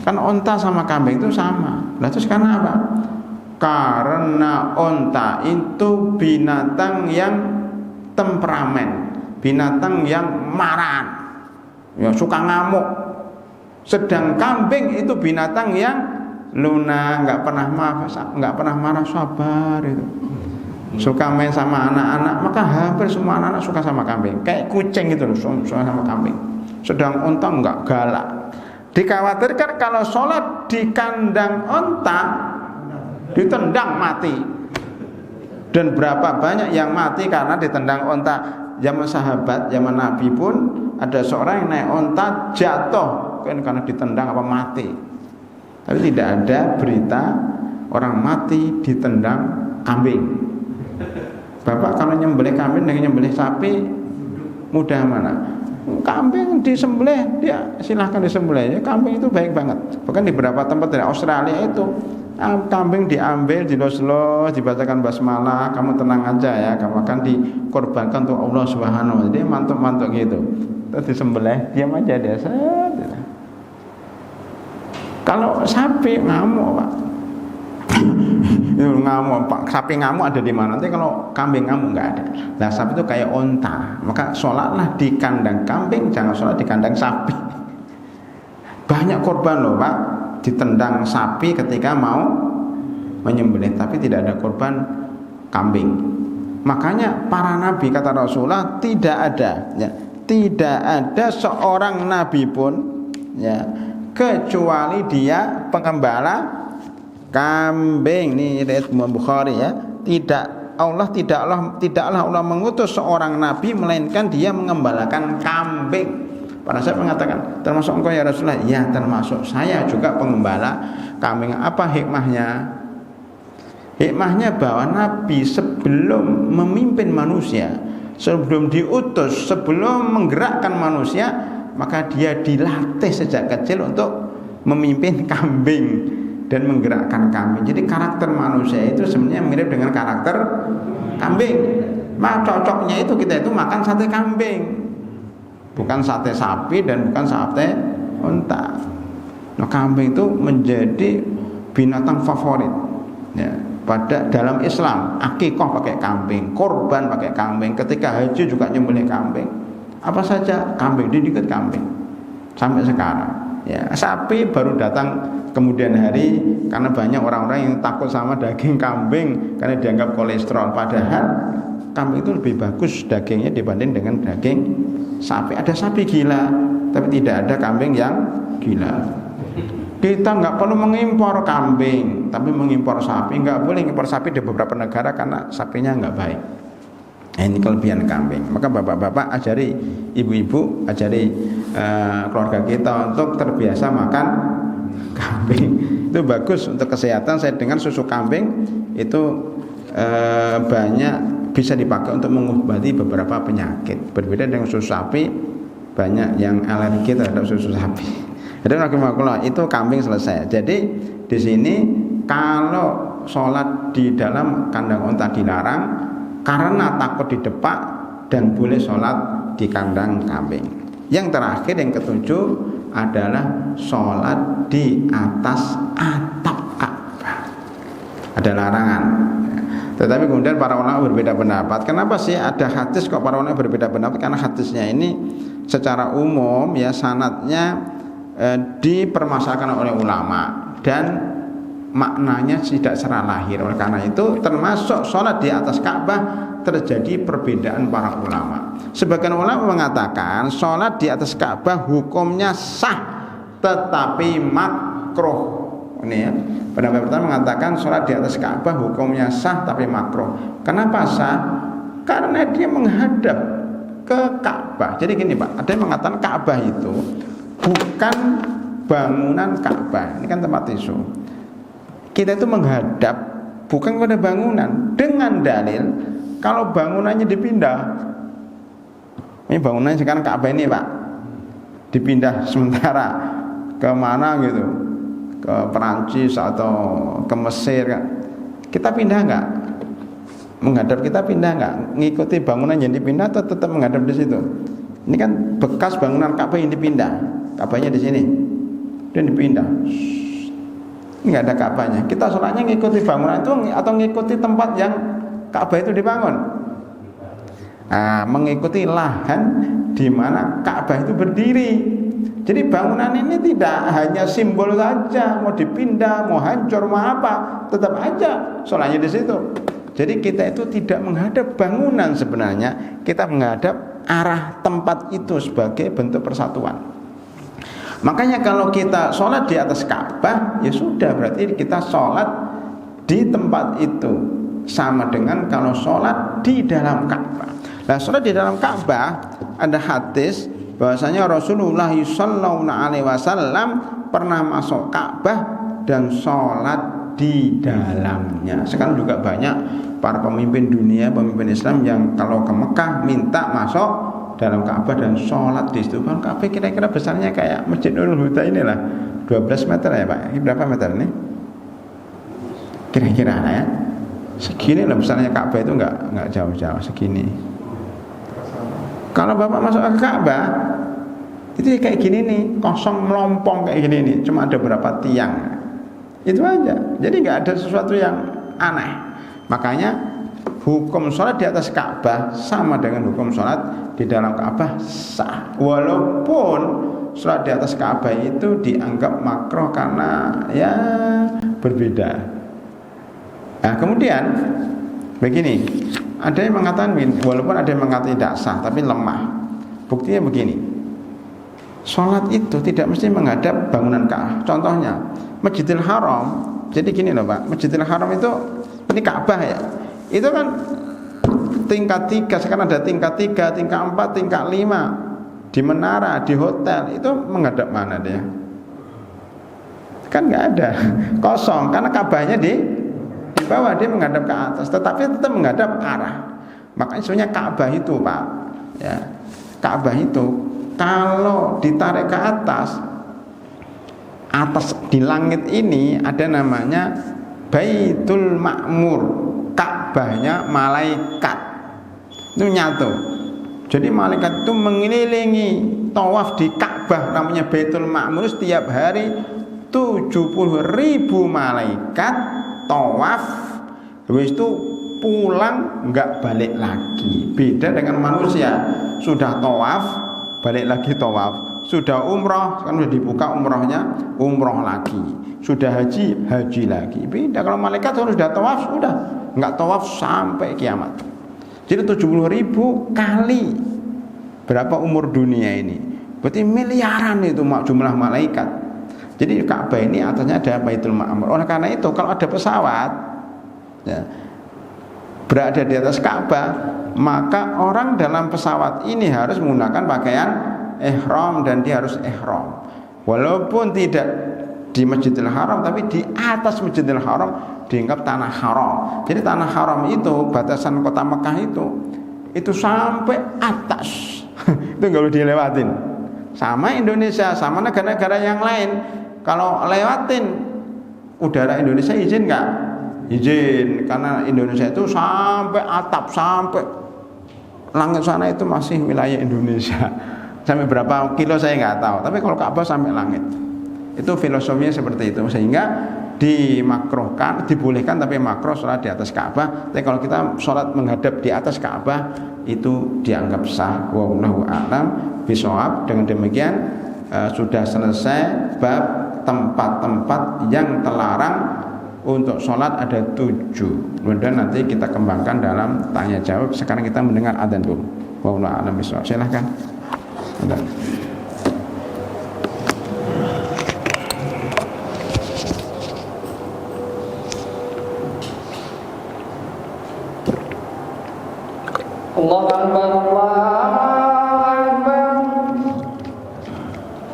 Kan unta sama kambing itu sama. Lah, terus karena apa? Karena unta itu binatang yang temperamen, binatang yang marah, yang suka ngamuk. Sedang kambing itu binatang yang lunak, nggak pernah marah, sabar itu. Suka main sama anak-anak, maka hampir semua anak-anak suka sama kambing. Kayak kucing gitu loh, suka sama kambing. Sedang unta nggak galak. Dikhawatirkan kalau sholat di kandang unta ditendang mati. Dan berapa banyak yang mati karena ditendang unta. Zaman sahabat, zaman Nabi pun ada seorang yang naik unta jatuh karena ditendang apa mati. Tapi tidak ada berita orang mati ditendang kambing. Bapak kalau nyembelih kambing dengan nyembelih sapi mudah mana? Kambing disembelih, dia silahkan disembelih. Kambing itu baik banget. Bahkan di beberapa tempat di Australia itu kambing diambil, dilos-los, dibacakan basmalah, kamu tenang aja ya, kamu akan dikorbankan untuk Allah Subhanahu wa taala. Dia mantuk-mantuk gitu. Terus disembelih, diam aja dia. Kalau sapi ngamuk, Pak. Ngamuk, Pak. Sapi ngamuk ada di mana? Nanti kalau kambing ngamuk enggak ada. Nah, sapi itu kayak onta. Maka sholatlah di kandang kambing, jangan sholat di kandang sapi. Banyak korban loh, Pak. Ditendang sapi ketika mau menyembelih, tapi tidak ada korban kambing. Makanya para nabi, kata Rasulullah, tidak ada seorang nabi pun ya kecuali dia pengembala kambing. Ini riwayat Bukhari ya. Tidaklah Allah mengutus seorang nabi melainkan dia mengembalakan kambing. Para sahabat mengatakan, termasuk engkau ya Rasulullah? Ya, termasuk saya juga pengembala kambing. Apa hikmahnya? Hikmahnya bahwa Nabi sebelum memimpin manusia, sebelum diutus, sebelum menggerakkan manusia, maka dia dilatih sejak kecil untuk memimpin kambing dan menggerakkan kambing. Jadi karakter manusia itu sebenarnya mirip dengan karakter kambing. Maka cocoknya itu kita itu makan sate kambing, bukan sate sapi dan bukan sate unta. Nah, kambing itu menjadi binatang favorit ya. Pada dalam Islam, akikah pakai kambing, korban pakai kambing, ketika haji juga nyembelih kambing. Apa saja kambing, didikat kambing sampai sekarang. Ya, sapi baru datang kemudian hari karena banyak orang-orang yang takut sama daging kambing karena dianggap kolesterol. Padahal kambing itu lebih bagus dagingnya dibanding dengan daging sapi. Ada sapi gila, tapi tidak ada kambing yang gila. Kita nggak perlu mengimpor kambing, tapi mengimpor sapi. Nggak boleh mengimpor sapi di beberapa negara karena sapinya nggak baik. Nah, ini kelebihan kambing. Maka bapak-bapak ajari, ibu-ibu ajari keluarga kita untuk terbiasa makan kambing. Itu bagus untuk kesehatan. Saya dengar susu kambing itu banyak bisa dipakai untuk mengobati beberapa penyakit. Berbeda dengan susu sapi, banyak yang alergi terhadap susu sapi. Jadi itu kambing selesai. Jadi di sini kalau sholat di dalam kandang unta dilarang karena takut didepak, dan boleh sholat di kandang kambing. Yang terakhir, yang ketujuh adalah sholat di atas atap Ka'bah. Ada larangan. Tetapi kemudian para ulama berbeda pendapat. Kenapa sih ada hadis kok para ulama berbeda pendapat? Karena hadisnya ini secara umum ya sanadnya dipermasalahkan oleh ulama dan maknanya tidak secara lahir. Oleh karena itu termasuk sholat di atas Ka'bah terjadi perbedaan para ulama. Sebagian ulama mengatakan sholat di atas Ka'bah hukumnya sah tetapi makruh. Ini ya, pendapat pertama mengatakan sholat di atas Ka'bah hukumnya sah tapi makruh. Kenapa sah? Karena dia menghadap ke Ka'bah. Jadi gini Pak, ada yang mengatakan Ka'bah itu bukan bangunan Ka'bah. Ini kan tempat tisu. Kita itu menghadap bukan kepada bangunan, dengan dalil kalau bangunannya dipindah. Ini bangunannya sekarang Ka'bah ini Pak. dipindah sementara ke mana gitu, ke Perancis atau ke Mesir kan. Kita pindah enggak? Menghadap kita pindah enggak? Ngikuti bangunan yang dipindah atau tetap menghadap di situ? Ini kan bekas bangunan Ka'bah yang dipindah. Ka'bahnya di sini. Dan dipindah. Ini enggak ada Ka'bahnya. Kita sholatnya ngikuti bangunan itu atau ngikuti tempat yang Ka'bah itu dibangun? Nah, mengikuti lahan di mana Ka'bah itu berdiri. Jadi bangunan ini tidak hanya simbol saja, mau dipindah, mau hancur, mau apa, tetap aja sholatnya di situ. Jadi kita itu tidak menghadap bangunan sebenarnya, kita menghadap arah tempat itu sebagai bentuk persatuan. Makanya kalau kita sholat di atas Ka'bah, ya sudah, berarti kita sholat di tempat itu, sama dengan kalau sholat di dalam Ka'bah. Nah, sholat di dalam Ka'bah ada hadis bahwasanya Rasulullah sallallahu alaihi wasallam pernah masuk Ka'bah dan sholat di dalamnya. Sekarang juga banyak para pemimpin dunia, pemimpin Islam yang kalau ke Mekah minta masuk dalam Ka'bah dan sholat di situ. Ka'bah kira-kira besarnya kayak Masjid Nurul Huda inilah, 12 meter ya Pak. Ini berapa meter ini? Kira-kira ya. Segini lah besarnya Ka'bah itu enggak jauh-jauh segini. Kalau Bapak masuk ke Ka'bah itu kayak gini nih, kosong melompong kayak gini nih, cuma ada berapa tiang. Itu aja. Jadi enggak ada sesuatu yang aneh. Makanya hukum sholat di atas Ka'bah sama dengan hukum sholat di dalam Ka'bah sah. Walaupun sholat di atas Ka'bah itu dianggap makruh karena ya berbeda. Nah, kemudian begini, ada yang mengatakan walaupun ada yang mengatakan tidak sah tapi lemah. Buktinya begini, sholat itu tidak mesti menghadap bangunan Ka'bah. Contohnya Masjidil Haram. Jadi gini loh Pak, Masjidil Haram itu ini Ka'bah ya. Itu kan tingkat 3, sekarang ada tingkat 3, tingkat 4, tingkat 5. Di menara, di hotel, itu menghadap mana dia? Kan nggak ada, kosong karena Ka'bahnya di bawah, dia menghadap ke atas, tetapi tetap menghadap arah. Makanya sebenarnya Ka'bah itu Pak, ya, Ka'bah itu kalau ditarik ke atas di langit ini ada namanya Baitul Ma'mur, Ka'bahnya malaikat. Itu nyatu. Jadi malaikat itu mengelilingi tawaf di Ka'bah namanya Baitul Ma'mur setiap hari 70.000 malaikat tawaf. Habis itu pulang enggak balik lagi. Beda dengan manusia, sudah tawaf balik lagi tawaf. Sudah umroh, kan sudah dibuka umrohnya, umroh lagi. Sudah haji, haji lagi. Beda kalau malaikat kalau sudah tawaf, sudah enggak tawaf sampai kiamat. Jadi 70.000 kali berapa umur dunia ini? Berarti miliaran itu jumlah malaikat. Jadi Ka'bah ini atasnya ada Baitul Ma'mur. Oleh karena itu kalau ada pesawat ya, berada di atas Ka'bah, maka orang dalam pesawat ini harus menggunakan pakaian ihram dan dia harus ihram. Walaupun tidak di Masjidil Haram, tapi di atas Masjidil Haram dianggap tanah haram. Jadi tanah haram itu batasan kota Mekah itu sampai atas. Itu nggak boleh dilewatin. Sama Indonesia, sama negara-negara yang lain. Kalau lewatin udara Indonesia izin nggak? Izin, karena Indonesia itu sampai atap, sampai langit sana itu masih wilayah Indonesia. Sampai berapa kilo saya nggak tahu, tapi kalau Ka'bah sampai langit. Itu filosofinya seperti itu, sehingga dimakruhkan, dibolehkan tapi makruh sholat di atas Ka'bah. Tapi kalau kita sholat menghadap di atas Ka'bah itu dianggap sah. Wallahu a'lam bishawab. Dengan demikian sudah selesai bab tempat-tempat yang terlarang untuk sholat ada 7. Kemudian nanti kita kembangkan dalam tanya jawab. Sekarang kita mendengar adzan dulu. Wallahu a'lam bishawab. Silahkan. Allahu Akbar, Allahu Akbar,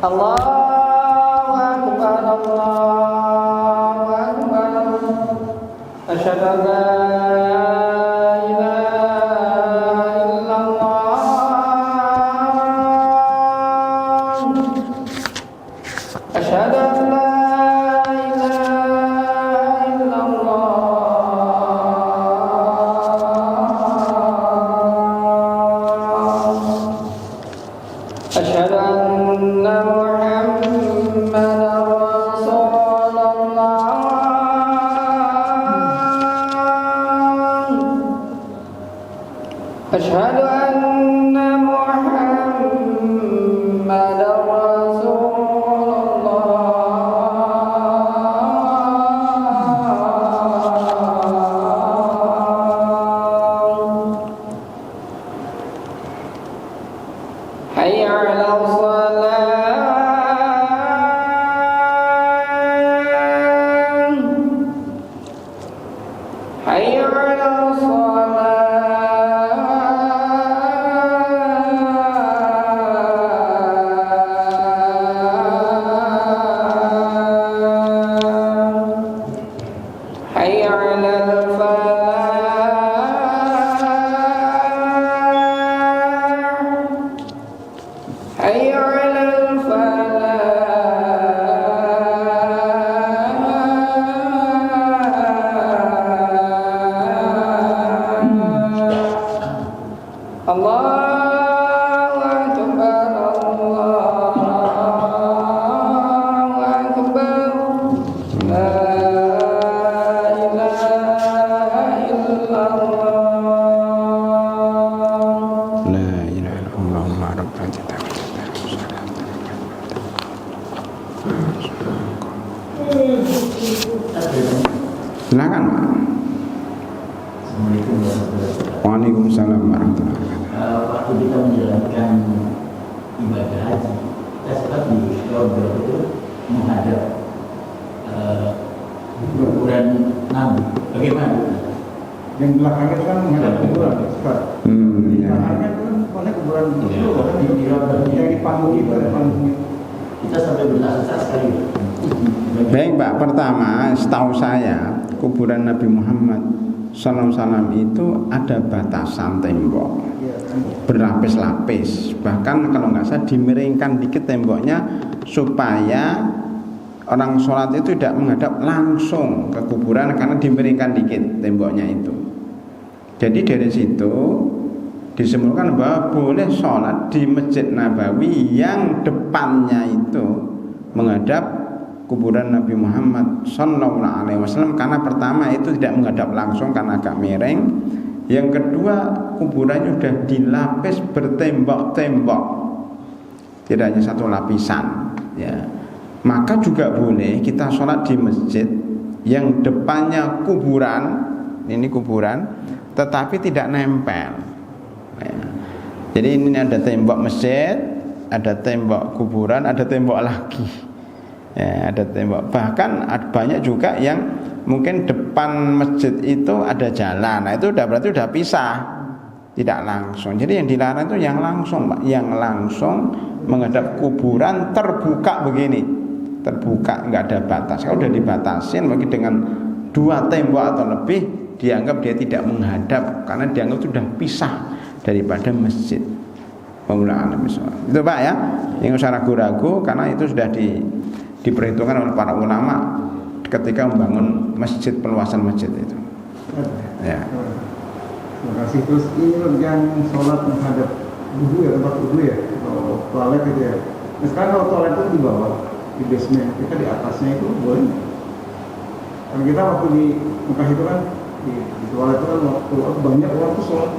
Allahu Akbar, Allahu Akbar. Asyhadu an la ilaha illallah. أشهد أن محمدا رسول الله حي على الصلاة حي على الصلاة حي على الفلاح حي على الفلاح الله أكبر الله أكبر لا إله إلا الله La ilaha illallah Muhammadur Rasulullah. Silakan Pak. Assalamualaikum warahmatullahi wabarakatuh. Waalaikumsalam warahmatullahi wabarakatuh. Waktu kita menjalankan ibadah haji, kita sempat di Surabaya itu menghadap kuburan Nabi. Bagaimana? Yang belakangnya itu kan menghadap kuburan, Ustaz. Di Ya. belakangnya itu kan pokoknya kuburan itu kan Di Surabaya. yang di panggung itu ada panggungnya. Kita sampai bertasah sekali. Baik Pak, pertama setahu saya kuburan Nabi Muhammad SAW itu ada batasan tembok Iya kan. berlapis-lapis, bahkan kalau nggak salah dimiringkan dikit temboknya supaya orang sholat itu tidak menghadap langsung ke kuburan karena dimiringkan dikit temboknya itu. Jadi dari situ disimpulkan bahwa boleh sholat di Masjid Nabawi yang depannya itu menghadap kuburan Nabi Muhammad SAW, karena pertama itu tidak menghadap langsung karena agak miring. Yang kedua, kuburannya sudah dilapis bertembok-tembok, tidak hanya satu lapisan ya. Maka juga boleh kita sholat di masjid yang depannya kuburan, ini kuburan, tetapi tidak nempel ya. Jadi ini ada tembok masjid, ada tembok kuburan, ada tembok lagi ya, ada tembok. Bahkan banyak juga yang mungkin depan masjid itu ada jalan, nah itu berarti udah pisah, tidak langsung. Jadi yang dilarang itu yang langsung Pak, yang langsung menghadap kuburan terbuka begini, terbuka, nggak ada batas. Kalau udah dibatasin mungkin dengan 2 tembok atau lebih, dianggap dia tidak menghadap karena dianggap sudah pisah daripada masjid. Itu Pak ya, yang usah ragu-ragu karena itu sudah diperhitungkan oleh para ulama ketika membangun masjid, perluasan masjid itu. Ya. Terima kasih. Terus ini loh yang sholat menghadap wudu ya, tempat wudu ya, atau toilet gitu ya. Nah, sekarang kalau toilet itu di bawah, di basement, kita di atasnya itu boleh. Karena kita waktu di Mekah itu kan di toilet itu kan waktu banyak orang tuh sholat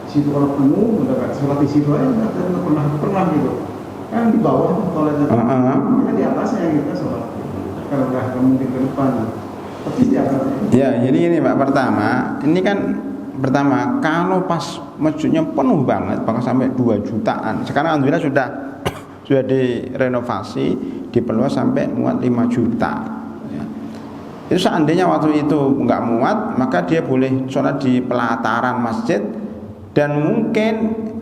di situ, kalau penuh udah gak sholat di situ aja, nggak pernah gitu. Kan di bawah toiletnya, kita di atasnya kita sholat. Kalau nggak mungkin ke depan, tapi di atasnya. Ya, jadi ini Pak, pertama kalau pas masjidnya penuh banget, bahkan sampai 2 jutaan. Sekarang alhamdulillah sudah direnovasi, diperluas sampai muat 5 juta. Ya. Itu seandainya waktu itu nggak muat, maka dia boleh sholat di pelataran masjid dan mungkin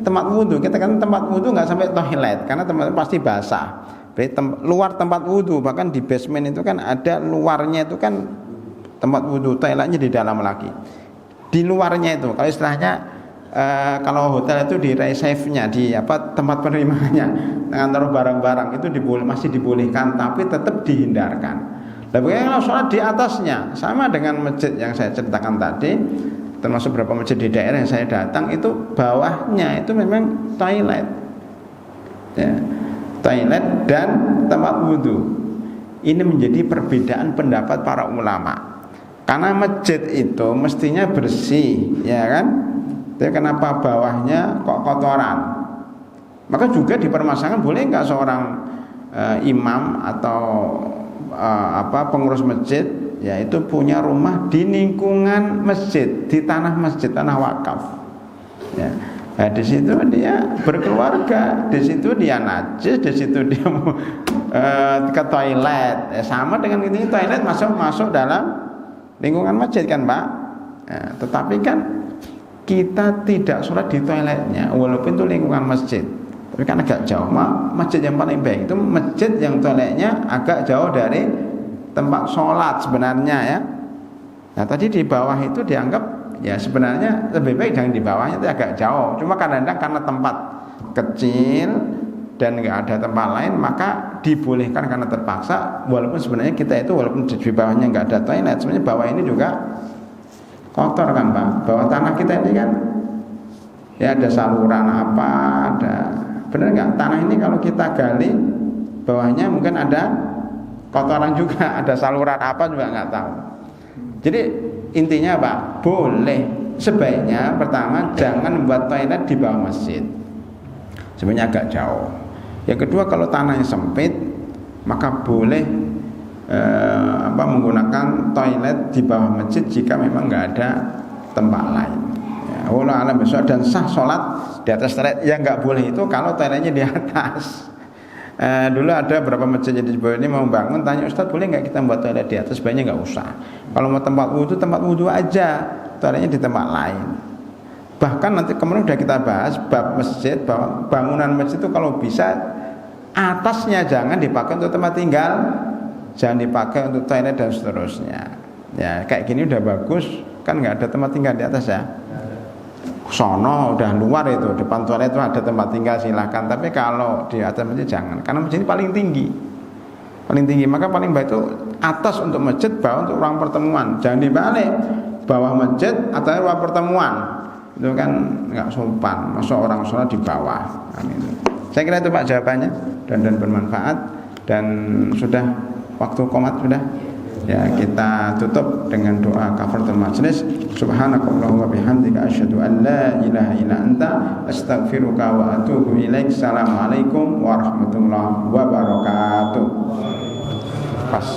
tempat wudhu. Kita kan tempat wudhu nggak sampai toilet karena tempatnya pasti basah. Berarti luar tempat wudhu, bahkan di basement itu kan ada luarnya itu kan tempat wudhu, toiletnya di dalam lagi. Di luarnya itu, kalau istilahnya kalau hotel itu di reserve-nya, di tempat penerimaannya, dengan taruh barang-barang itu masih dibolehkan, tapi tetap dihindarkan. Tapi kalau sholat di atasnya, sama dengan masjid yang saya ceritakan tadi, termasuk beberapa masjid di daerah yang saya datang itu bawahnya itu memang toilet. Ya. Toilet dan tempat wudhu. Ini menjadi perbedaan pendapat para ulama. Karena masjid itu mestinya bersih, ya kan? Tapi kenapa bawahnya kok kotoran? Maka juga dipermasalahkan boleh nggak seorang imam atau pengurus masjid yaitu punya rumah di lingkungan masjid, di tanah masjid, tanah wakaf. Ya. Nah, di situ dia berkeluarga, di situ dia najis, di situ dia ke toilet. Sama dengan ini toilet masuk dalam lingkungan masjid kan, Pak. Nah, tetapi kan kita tidak sholat di toiletnya walaupun itu lingkungan masjid. Tapi kan agak jauh. Masjid yang paling baik itu masjid yang toiletnya agak jauh dari tempat sholat sebenarnya ya. Nah tadi di bawah itu dianggap ya sebenarnya lebih baik jangan di bawahnya, itu agak jauh. Cuma kadang-kadang karena tempat kecil dan nggak ada tempat lain maka dibolehkan karena terpaksa. Walaupun sebenarnya kita itu walaupun di bawahnya nggak ada toilet, sebenarnya bawah ini juga kotor kan Pak. Bawah tanah kita ini kan ya ada saluran apa, ada benar nggak tanah ini kalau kita gali bawahnya mungkin ada kotoran juga, ada saluran apa juga nggak tahu. Jadi intinya Pak, boleh sebaiknya pertama jangan membuat toilet di bawah masjid, sebenarnya agak jauh. Yang kedua kalau tanahnya sempit maka boleh menggunakan toilet di bawah masjid jika memang nggak ada tempat lain. Ya, wallahu a'lam bishawab. Dan sah sholat di atas toilet. Yang nggak boleh itu kalau toiletnya di atas. Dulu ada beberapa masjid di bawah ini mau bangun, tanya Ustaz boleh nggak kita buat toilet di atas? Sebenarnya nggak usah. Kalau mau tempat wudhu aja, toiletnya di tempat lain. Bahkan nanti kemudian sudah kita bahas bab masjid, bahwa bangunan masjid itu kalau bisa atasnya jangan dipakai untuk tempat tinggal, jangan dipakai untuk toilet dan seterusnya. Ya kayak gini udah bagus, kan nggak ada tempat tinggal di atas ya. Sono udah luar itu, depan toilet itu ada tempat tinggal silahkan. Tapi kalau di atas masjid jangan, karena masjid ini paling tinggi. Maka paling baik itu atas untuk masjid, bawah untuk ruang pertemuan. Jangan dibalik, bawah masjid, atas ruang pertemuan. Itu kan nggak sopan. Masa orang sholat di bawah. Amin. Saya kira itu Pak jawabannya dan bermanfaat dan sudah waktu qomat sudah. Ya kita tutup dengan doa kafaratul majlis. Subhanakallahumma wa bihamdika asyhadu an la ilaha illa anta astaghfiruka wa atubu ilaik. Assalamualaikum warahmatullahi wabarakatuh. Pas.